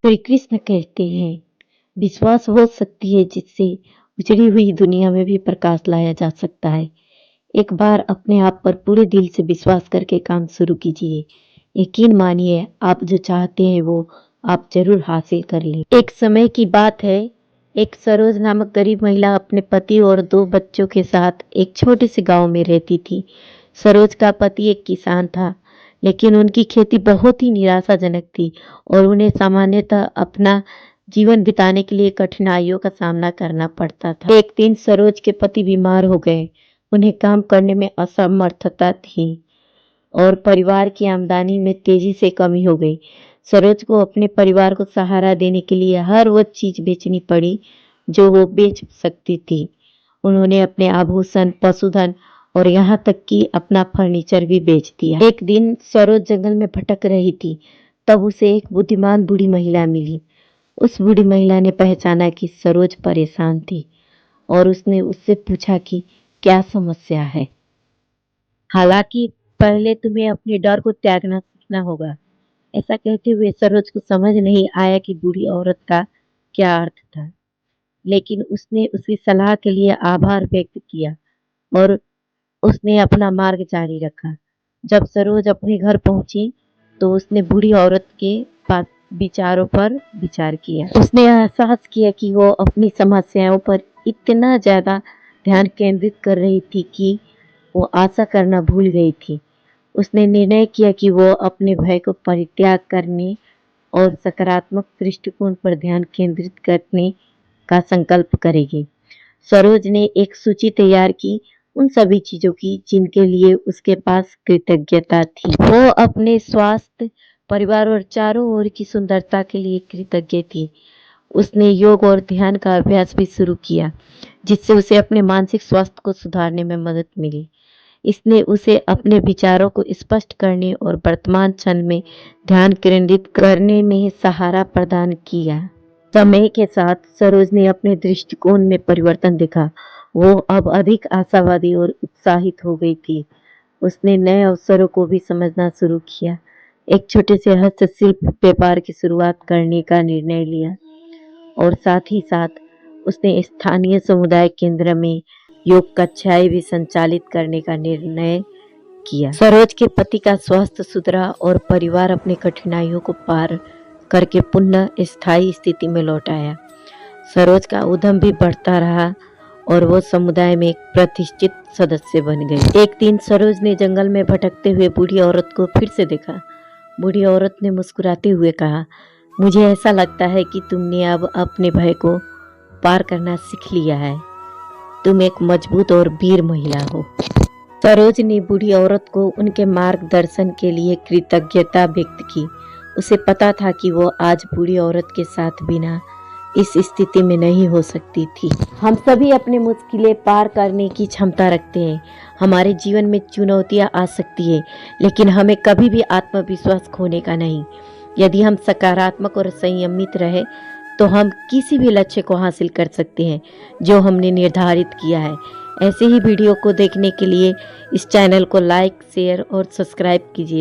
श्री कृष्ण कहते हैं, विश्वास वो शक्ति है जिससे उजड़ी हुई दुनिया में भी प्रकाश लाया जा सकता है। एक बार अपने आप पर पूरे दिल से विश्वास करके काम शुरू कीजिए। यकीन मानिए, आप जो चाहते हैं वो आप जरूर हासिल कर लें। एक समय की बात है, एक सरोज नामक गरीब महिला अपने पति और 2 बच्चों के साथ एक छोटे से गांव में रहती थी। सरोज का पति एक किसान था, लेकिन उनकी खेती बहुत ही निराशाजनक थी और उन्हें सामान्यतः अपना जीवन बिताने के लिए कठिनाइयों का सामना करना पड़ता था। एक दिन सरोज के पति बीमार हो गए। उन्हें काम करने में असमर्थता थी और परिवार की आमदनी में तेजी से कमी हो गई। सरोज को अपने परिवार को सहारा देने के लिए हर वो चीज बेचनी पड़ी जो वो बेच सकती थी। उन्होंने अपने आभूषण, पशुधन और यहाँ तक कि अपना फर्नीचर भी बेच दिया। एक दिन सरोज जंगल में भटक रही थी, तब उसे एक बुद्धिमान बूढ़ी महिला मिली। उस बूढ़ी महिला ने पहचाना कि सरोज परेशान थी और उसने उससे पूछा कि क्या समस्या है। हालांकि पहले तुम्हें अपने डर को त्यागना सीखना होगा। ऐसा कहते हुए सरोज को समझ नहीं आया कि बूढ़ी औरत का क्या अर्थ था, लेकिन उसने उसकी सलाह के लिए आभार व्यक्त किया और उसने अपना मार्ग जारी रखा। जब सरोज अपने घर पहुंची तो उसने बूढ़ी औरत के पास विचारों पर विचार किया। उसने एहसास किया कि वो अपनी समस्याओं पर इतना ज्यादा ध्यान केंद्रित कर रही थी कि वो आशा करना भूल गई थी। उसने निर्णय किया कि वो अपने भय को परित्याग करने और सकारात्मक दृष्टिकोण पर ध्यान केंद्रित करने का संकल्प करेगी। सरोज ने एक सूची तैयार की उन सभी चीजों की जिनके लिए उसके पास कृतज्ञता थी। वो अपने स्वास्थ्य, परिवार और चारों ओर की सुंदरता के लिए कृतज्ञ थी। उसने योग और ध्यान का अभ्यास भी शुरू किया, जिससे उसे अपने मानसिक स्वास्थ्य को सुधारने में मदद मिली। इसने उसे अपने विचारों को स्पष्ट करने और वर्तमान क्षण में ध्यान केंद्रित करने में सहारा प्रदान किया। समय के साथ सरोज ने अपने दृष्टिकोण में परिवर्तन देखा। वो अब अधिक आशावादी और उत्साहित हो गई थी। उसने नए अवसरों को भी समझना शुरू किया। एक छोटे से हस्तशिल्प व्यापार की शुरुआत करने का निर्णय लिया और साथ ही साथ उसने स्थानीय समुदाय केंद्र में योग कक्षाएं भी संचालित करने का निर्णय किया। सरोज के पति का स्वास्थ्य सुधरा और परिवार अपनी कठिनाइयों को पार करके पुनः स्थायी स्थिति में लौट आया। सरोज का उद्यम भी बढ़ता रहा और वो समुदाय में एक प्रतिष्ठित सदस्य बन गई। एक दिन सरोज ने जंगल में भटकते हुए बूढ़ी औरत को फिर से देखा। बूढ़ी औरत ने मुस्कुराते हुए कहा, मुझे ऐसा लगता है कि तुमने अब अपने भय को पार करना सीख लिया है। तुम एक मजबूत और वीर महिला हो। सरोज ने बूढ़ी औरत को उनके मार्गदर्शन के लिए कृतज्ञता व्यक्त की। उसे पता था कि वो आज बूढ़ी औरत के साथ बिना इस स्थिति में नहीं हो सकती थी। हम सभी अपने मुश्किलें पार करने की क्षमता रखते हैं। हमारे जीवन में चुनौतियां आ सकती है, लेकिन हमें कभी भी आत्मविश्वास खोने का नहीं। यदि हम सकारात्मक और संयमित रहे तो हम किसी भी लक्ष्य को हासिल कर सकते हैं जो हमने निर्धारित किया है। ऐसे ही वीडियो को देखने के लिए इस चैनल को लाइक, शेयर और सब्सक्राइब कीजिए।